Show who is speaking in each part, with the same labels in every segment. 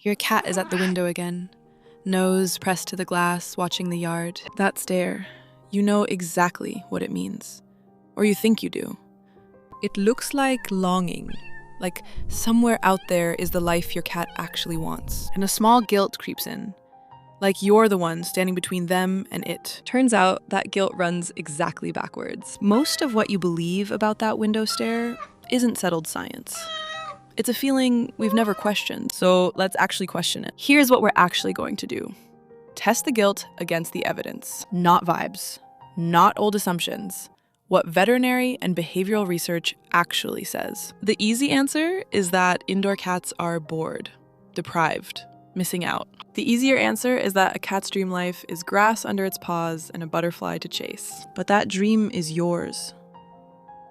Speaker 1: Your cat is at the window again, nose pressed to the glass, watching the yard. That stare, you know exactly what it means. Or you think you do. It looks like longing, like somewhere out there is the life your cat actually wants. And a small guilt creeps in, like you're the one standing between them and it. Turns out that guilt runs exactly backwards. Most of what you believe about that window stare isn't settled science. It's a feeling we've never questioned, so let's actually question it. Here's what we're actually going to do. Test the guilt against the evidence. Not vibes, not old assumptions. What veterinary and behavioral research actually says. The easy answer is that indoor cats are bored, deprived, missing out. The easier answer is that a cat's dream life is grass under its paws and a butterfly to chase. But that dream is yours.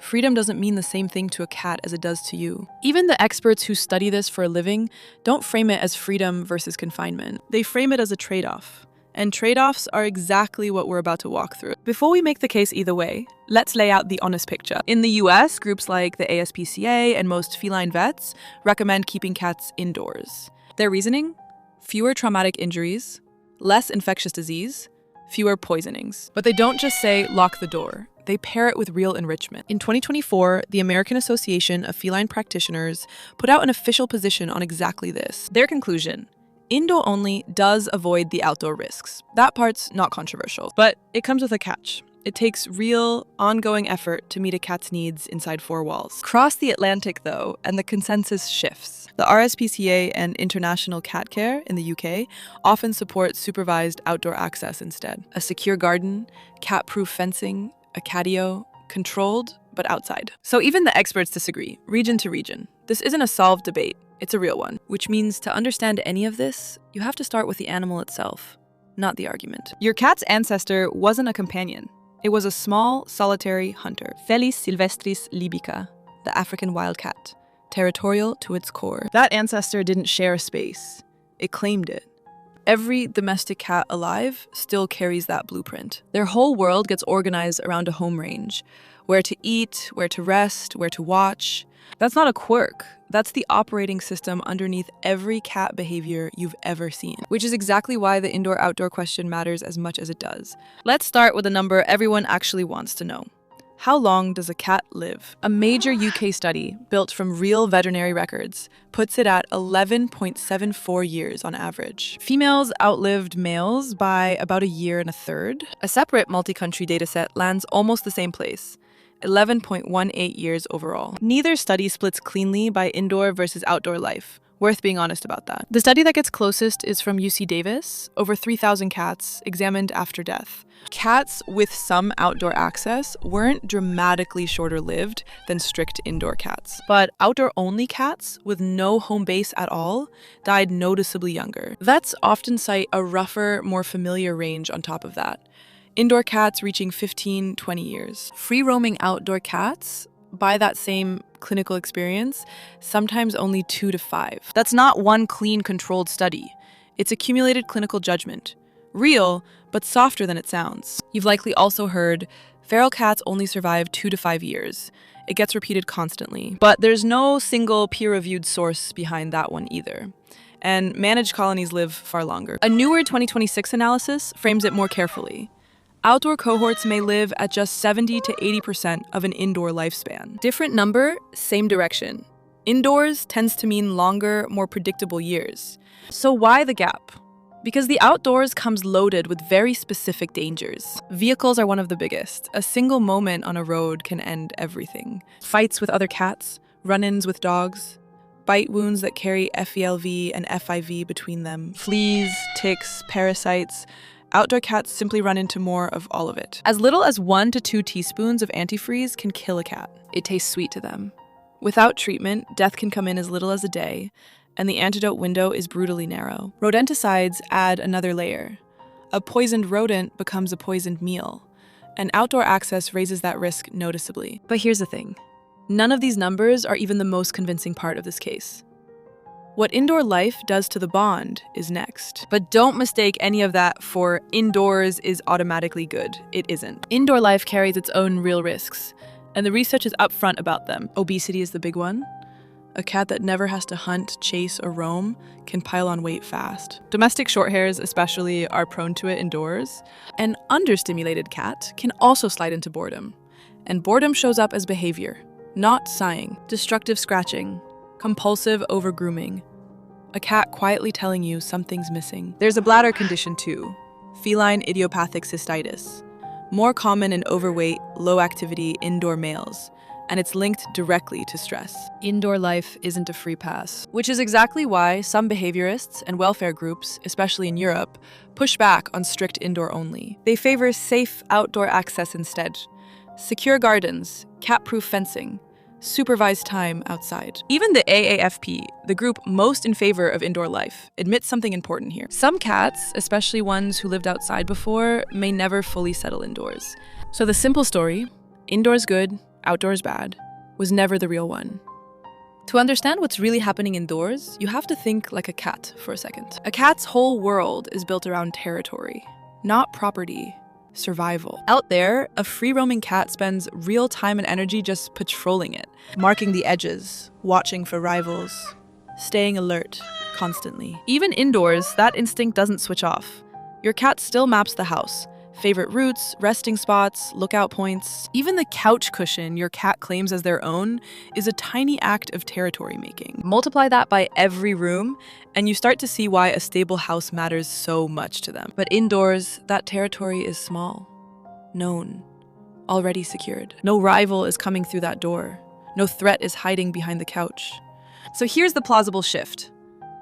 Speaker 1: Freedom doesn't mean the same thing to a cat as it does to you. Even the experts who study this for a living don't frame it as freedom versus confinement. They frame it as a trade-off. And trade-offs are exactly what we're about to walk through. Before we make the case either way, let's lay out the honest picture. In the US, groups like the ASPCA and most feline vets recommend keeping cats indoors. Their reasoning? Fewer traumatic injuries, less infectious disease, fewer poisonings. But they don't just say, lock the door. They pair it with real enrichment. In 2024, the American Association of Feline Practitioners put out an official position on exactly this. Their conclusion: indoor only does avoid the outdoor risks. That part's not controversial, but it comes with a catch. It takes real, ongoing effort to meet a cat's needs inside four walls. Cross the Atlantic, though, and the consensus shifts. The RSPCA and International Cat Care in the UK often support supervised outdoor access instead. A secure garden, cat-proof fencing, a catio, controlled, but outside. So even the experts disagree, region to region. This isn't a solved debate. It's a real one, which means to understand any of this, you have to start with the animal itself, not the argument. Your cat's ancestor wasn't a companion. It was a small, solitary hunter, Felis silvestris libica, the African wildcat, territorial to its core. That ancestor didn't share a space. It claimed it. Every domestic cat alive still carries that blueprint. Their whole world gets organized around a home range. Where to eat, where to rest, where to watch. That's not a quirk. That's the operating system underneath every cat behavior you've ever seen, which is exactly why the indoor-outdoor question matters as much as it does. Let's start with a number everyone actually wants to know. How long does a cat live? A major UK study, built from real veterinary records, puts it at 11.74 years on average. Females outlived males by about a year and a third. A separate multi-country dataset lands almost the same place. 11.18 years overall. Neither study splits cleanly by indoor versus outdoor life. Worth being honest about that. The study that gets closest is from UC Davis, over 3,000 cats examined after death. Cats with some outdoor access weren't dramatically shorter lived than strict indoor cats. But outdoor-only cats with no home base at all died noticeably younger. Vets often cite a rougher, more familiar range on top of that. Indoor cats reaching 15-20 years. Free-roaming outdoor cats, by that same clinical experience, sometimes only 2 to 5. That's not one clean, controlled study. It's accumulated clinical judgment. Real, but softer than it sounds. You've likely also heard, feral cats only survive 2 to 5 years. It gets repeated constantly. But there's no single peer-reviewed source behind that one either. And managed colonies live far longer. A newer 2026 analysis frames it more carefully. Outdoor cohorts may live at just 70 to 80% of an indoor lifespan. Different number, same direction. Indoors tends to mean longer, more predictable years. So why the gap? Because the outdoors comes loaded with very specific dangers. Vehicles are one of the biggest. A single moment on a road can end everything. Fights with other cats, run-ins with dogs, bite wounds that carry FELV and FIV between them, fleas, ticks, parasites. Outdoor cats simply run into more of all of it. As little as 1 to 2 teaspoons of antifreeze can kill a cat. It tastes sweet to them. Without treatment, death can come in as little as a day, and the antidote window is brutally narrow. Rodenticides add another layer. A poisoned rodent becomes a poisoned meal, and outdoor access raises that risk noticeably. But here's the thing. None of these numbers are even the most convincing part of this case. What indoor life does to the bond is next. But don't mistake any of that for indoors is automatically good. It isn't. Indoor life carries its own real risks, and the research is upfront about them. Obesity is the big one. A cat that never has to hunt, chase, or roam can pile on weight fast. Domestic shorthairs especially are prone to it indoors. An understimulated cat can also slide into boredom. And boredom shows up as behavior, not sighing, destructive scratching, compulsive over-grooming. A cat quietly telling you something's missing. There's a bladder condition too, feline idiopathic cystitis, more common in overweight, low-activity indoor males, and it's linked directly to stress. Indoor life isn't a free pass, which is exactly why some behaviorists and welfare groups, especially in Europe, push back on strict indoor only. They favor safe outdoor access instead. Secure gardens, cat-proof fencing, supervised time outside. Even the AAFP, the group most in favor of indoor life, admits something important here. Some cats, especially ones who lived outside before, may never fully settle indoors. So the simple story, indoors good, outdoors bad, was never the real one. To understand what's really happening indoors, you have to think like a cat for a second. A cat's whole world is built around territory, not property, survival. Out there, a free-roaming cat spends real time and energy just patrolling it, marking the edges, watching for rivals, staying alert constantly. Even indoors, that instinct doesn't switch off. Your cat still maps the house. Favorite routes, resting spots, lookout points. Even the couch cushion your cat claims as their own is a tiny act of territory making. Multiply that by every room, and you start to see why a stable house matters so much to them. But indoors, that territory is small, known, already secured. No rival is coming through that door. No threat is hiding behind the couch. So here's the plausible shift.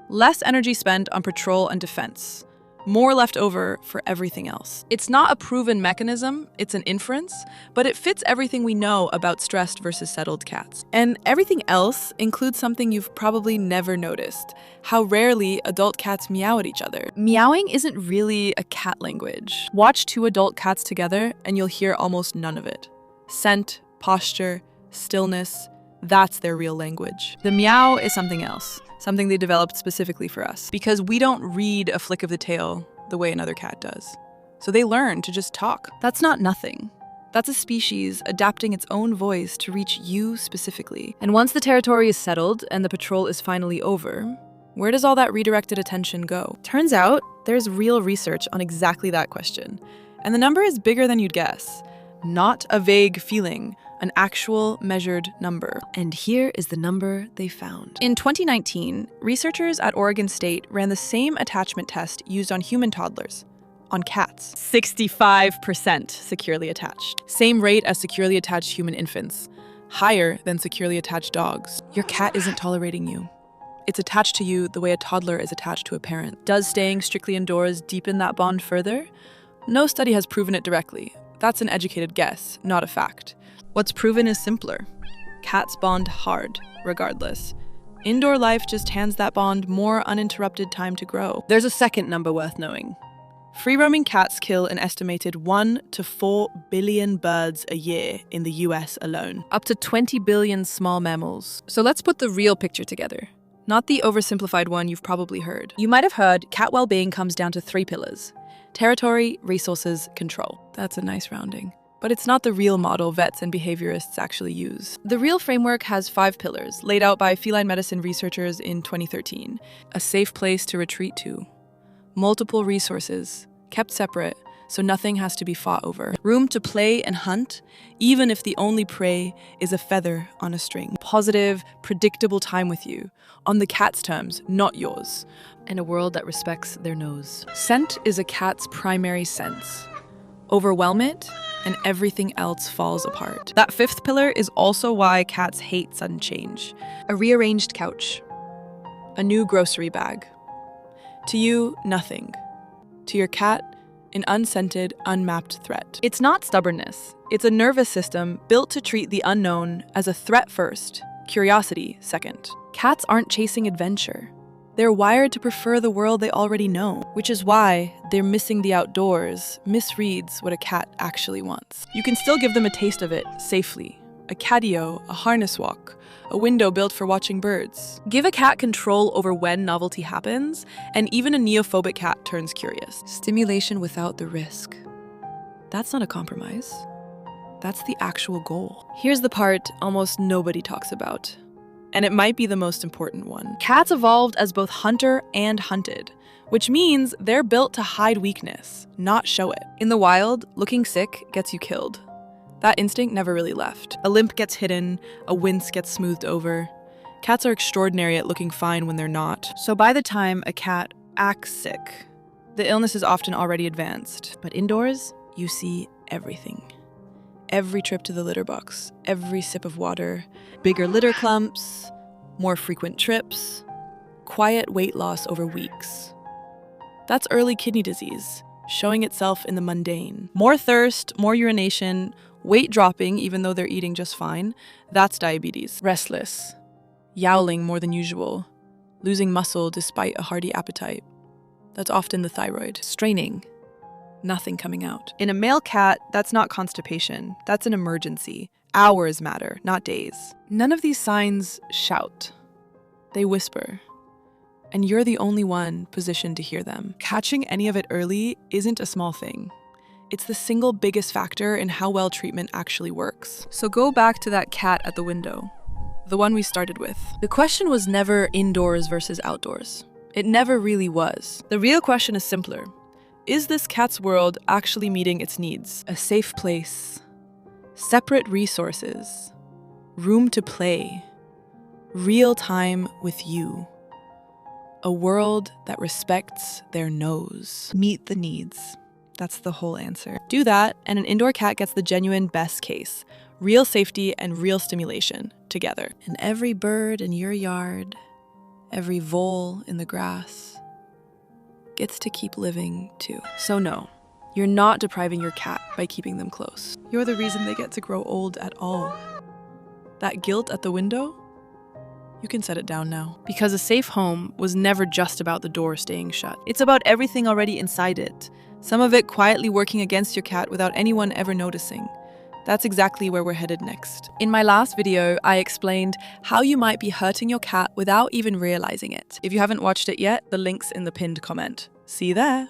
Speaker 1: Less energy spent on patrol and defense. More left over for everything else. It's not a proven mechanism, it's an inference, but it fits everything we know about stressed versus settled cats. And everything else includes something you've probably never noticed, how rarely adult cats meow at each other. Meowing isn't really a cat language. Watch two adult cats together and you'll hear almost none of it. Scent, posture, stillness, that's their real language. The meow is something else. Something they developed specifically for us, because we don't read a flick of the tail the way another cat does. So they learn to just talk. That's not nothing. That's a species adapting its own voice to reach you specifically. And once the territory is settled and the patrol is finally over, where does all that redirected attention go? Turns out there's real research on exactly that question. And the number is bigger than you'd guess. Not a vague feeling, an actual measured number. And here is the number they found. In 2019, researchers at Oregon State ran the same attachment test used on human toddlers, on cats. 65% securely attached. Same rate as securely attached human infants. Higher than securely attached dogs. Your cat isn't tolerating you. It's attached to you the way a toddler is attached to a parent. Does staying strictly indoors deepen that bond further? No study has proven it directly. That's an educated guess, not a fact. What's proven is simpler. Cats bond hard, regardless. Indoor life just hands that bond more uninterrupted time to grow. There's a second number worth knowing. Free-roaming cats kill an estimated 1 to 4 billion birds a year in the US alone. Up to 20 billion small mammals. So let's put the real picture together. Not the oversimplified one you've probably heard. You might have heard cat well-being comes down to 3 pillars. Territory, resources, control. That's a nice rounding. But it's not the real model vets and behaviorists actually use. The real framework has 5 pillars, laid out by feline medicine researchers in 2013. A safe place to retreat to. Multiple resources, kept separate, so nothing has to be fought over. Room to play and hunt, even if the only prey is a feather on a string. Positive, predictable time with you, on the cat's terms, not yours. And a world that respects their nose. Scent is a cat's primary sense. Overwhelm it, and everything else falls apart. That 5th pillar is also why cats hate sudden change. A rearranged couch. A new grocery bag. To you, nothing. To your cat, an unscented, unmapped threat. It's not stubbornness. It's a nervous system built to treat the unknown as a threat first, curiosity second. Cats aren't chasing adventure. They're wired to prefer the world they already know, which is why they're missing the outdoors misreads what a cat actually wants. You can still give them a taste of it safely. A catio, a harness walk, a window built for watching birds. Give a cat control over when novelty happens, and even a neophobic cat turns curious. Stimulation without the risk. That's not a compromise. That's the actual goal. Here's the part almost nobody talks about. And it might be the most important one. Cats evolved as both hunter and hunted, which means they're built to hide weakness, not show it. In the wild, looking sick gets you killed. That instinct never really left. A limp gets hidden, a wince gets smoothed over. Cats are extraordinary at looking fine when they're not. So by the time a cat acts sick, the illness is often already advanced. But indoors, you see everything. Every trip to the litter box, every sip of water, bigger litter clumps, more frequent trips, quiet weight loss over weeks. That's early kidney disease, showing itself in the mundane. More thirst, more urination, weight dropping even though they're eating just fine, that's diabetes. Restless, yowling more than usual, losing muscle despite a hearty appetite. That's often the thyroid. Straining, nothing coming out. In a male cat, that's not constipation, that's an emergency. Hours matter, not days. None of these signs shout. They whisper. And you're the only one positioned to hear them. Catching any of it early isn't a small thing. It's the single biggest factor in how well treatment actually works. So go back to that cat at the window, the one we started with. The question was never indoors versus outdoors. It never really was. The real question is simpler. Is this cat's world actually meeting its needs? A safe place, separate resources, room to play, real time with you. A world that respects their nose. Meet the needs. That's the whole answer. Do that, and an indoor cat gets the genuine best case. Real safety and real stimulation together. And every bird in your yard, every vole in the grass, gets to keep living too. So no, you're not depriving your cat by keeping them close. You're the reason they get to grow old at all. That guilt at the window? You can set it down now. Because a safe home was never just about the door staying shut. It's about everything already inside it. Some of it quietly working against your cat without anyone ever noticing. That's exactly where we're headed next. In my last video, I explained how you might be hurting your cat without even realizing it. If you haven't watched it yet, the link's in the pinned comment. See you there.